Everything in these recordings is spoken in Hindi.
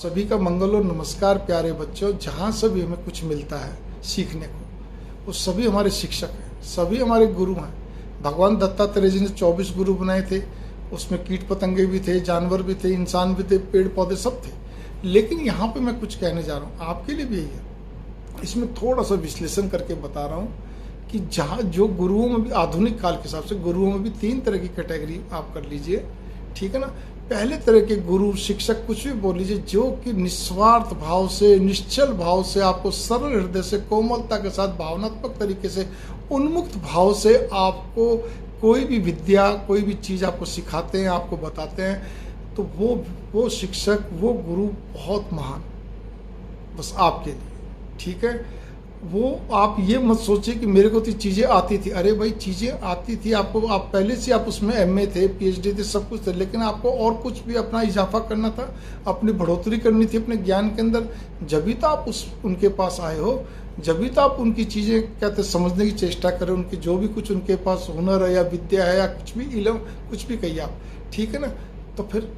सभी का मंगल और नमस्कार प्यारे बच्चों। जहाँ से भी हमें कुछ मिलता है सीखने को, वो सभी हमारे शिक्षक हैं, सभी हमारे गुरु हैं। भगवान दत्तात्रेय जी ने 24 गुरु बनाए थे। उसमें कीट पतंगे भी थे, जानवर भी थे, इंसान भी थे, पेड़ पौधे सब थे। लेकिन यहाँ पे मैं कुछ कहने जा रहा हूँ, आपके लिए भी यही है। इसमें थोड़ा सा विश्लेषण करके बता रहा हूँ कि जहाँ जो गुरुओं में भी आधुनिक काल के हिसाब से गुरुओं में भी 3 तरह की कैटेगरी आप कर लीजिए, ठीक है ना। पहले तरह के गुरु शिक्षक कुछ भी बोल लीजिए, जो कि निस्वार्थ भाव से, निश्चल भाव से, आपको सरल हृदय से, कोमलता के साथ, भावनात्मक तरीके से, उन्मुक्त भाव से आपको कोई भी विद्या, कोई भी चीज़ आपको सिखाते हैं, आपको बताते हैं, तो वो शिक्षक, वो गुरु बहुत महान बस आपके लिए, ठीक है। वो आप ये मत सोचिए कि मेरे को तो चीज़ें आती थी। अरे भाई, चीज़ें आती थी आपको, आप पहले से आप उसमें MA थे, PhD थे, सब कुछ थे, लेकिन आपको और कुछ भी अपना इजाफा करना था, अपनी बढ़ोतरी करनी थी अपने ज्ञान के अंदर। जब भी तो आप उनके पास आए हो, जब भी तो आप उनकी चीज़ें कहते समझने की चेष्टा करें, उनकी जो भी कुछ उनके पास हुनर है या विद्या है या कुछ भी इल्म, कुछ भी कहिए आप, ठीक है ना। तो फिर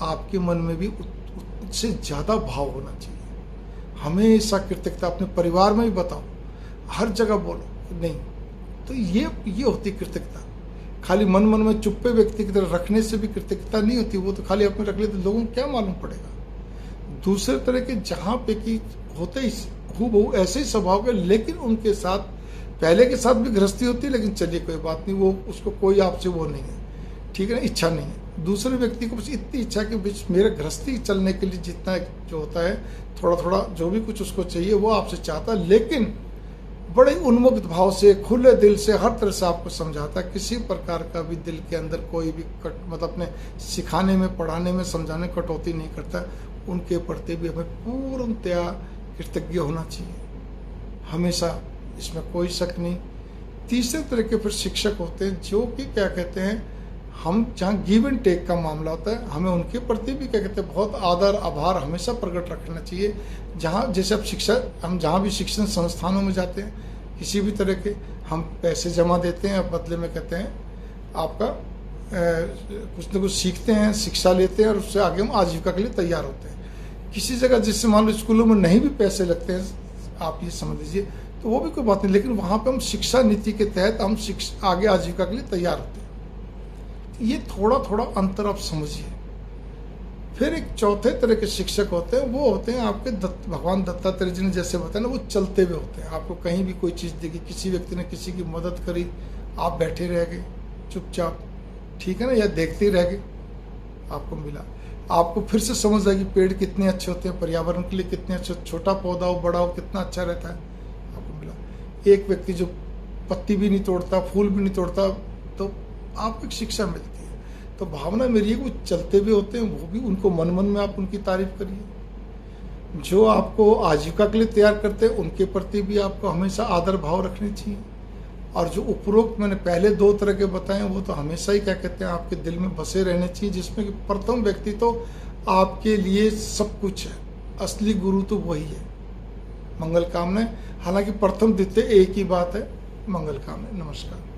आपके मन में भी उससे ज़्यादा भाव होना चाहिए। हमेशा कृतज्ञता अपने परिवार में भी बताओ, हर जगह बोलो नहीं, तो ये होती कृतज्ञता। खाली मन में चुप्पे व्यक्ति की तरह रखने से भी कृतज्ञता नहीं होती। वो तो खाली अपने रख लेते, लोगों को क्या मालूम पड़ेगा। दूसरे तरह के जहाँ पे कि होते ही हूबहू ऐसे ही स्वभाव के, लेकिन उनके साथ पहले के साथ भी गृहस्थी होती है, लेकिन चलिए कोई बात नहीं, वो उसको कोई आपसे वो नहीं है, ठीक है ना, इच्छा नहीं है। दूसरे व्यक्ति को बस इतनी इच्छा कि बीच मेरे गृहस्थी चलने के लिए जितना जो होता है, थोड़ा थोड़ा जो भी कुछ उसको चाहिए वो आपसे चाहता है, लेकिन बड़े उन्मुक्त भाव से, खुले दिल से, हर तरह से आपको समझाता है। किसी प्रकार का भी दिल के अंदर कोई भी मतलब अपने सिखाने में, पढ़ाने में, समझाने में कटौती नहीं करता। उनके प्रति भी हमें पूर्णतया कृतज्ञ होना चाहिए हमेशा, इसमें कोई शक नहीं। तीसरे तरह के फिर शिक्षक होते हैं जो कि क्या कहते हैं, हम जहाँ गिव एंड टेक का मामला होता है, हमें उनके प्रति भी क्या कहते हैं बहुत आदर, आभार हमेशा प्रकट रखना चाहिए। जहाँ जैसे अब हम जहाँ भी शिक्षण संस्थानों में जाते हैं, किसी भी तरह के हम पैसे जमा देते हैं, बदले में कहते हैं आपका कुछ न कुछ सीखते हैं, शिक्षा लेते हैं, और उससे आगे हम आजीविका के लिए तैयार होते हैं। किसी जगह जिससे मान लो स्कूलों में नहीं भी पैसे लगते हैं, आप ये समझ लीजिए, तो वो भी कोई बात नहीं, लेकिन वहाँ पर हम शिक्षा नीति के तहत हम आगे आजीविका के लिए तैयार होते हैं। ये थोड़ा थोड़ा अंतर आप समझिए। फिर एक चौथे तरह के शिक्षक होते हैं, वो होते हैं आपके भगवान दत्तात्रेय जी ने जैसे बताया ना, वो चलते हुए होते हैं। आपको कहीं भी कोई चीज़ देखी, किसी व्यक्ति ने किसी की मदद करी, आप बैठे रह गए चुपचाप, ठीक है ना, या देखते ही रह गए, आपको मिला। आपको फिर से समझ आएगी पेड़ कितने अच्छे होते हैं, पर्यावरण के लिए कितने अच्छे, छोटा पौधा हो बड़ा हो कितना अच्छा रहता है, आपको मिला। एक व्यक्ति जो पत्ती भी नहीं तोड़ता, फूल भी नहीं तोड़ता, तो आपको एक शिक्षा मिलती है। तो भावना मेरी है, वो चलते भी होते हैं, वो भी उनको मन में आप उनकी तारीफ करिए। जो आपको आजीविका के लिए तैयार करते हैं, उनके प्रति भी आपको हमेशा आदर भाव रखने चाहिए। और जो उपरोक्त मैंने पहले 2 तरह के बताए, वो तो हमेशा ही क्या कहते हैं आपके दिल में बसे रहने चाहिए, जिसमें कि प्रथम व्यक्ति तो आपके लिए सब कुछ है, असली गुरु तो वही है। मंगल कामना। हालांकि प्रथम द्वितीय एक ही बात है, मंगल कामना। नमस्कार।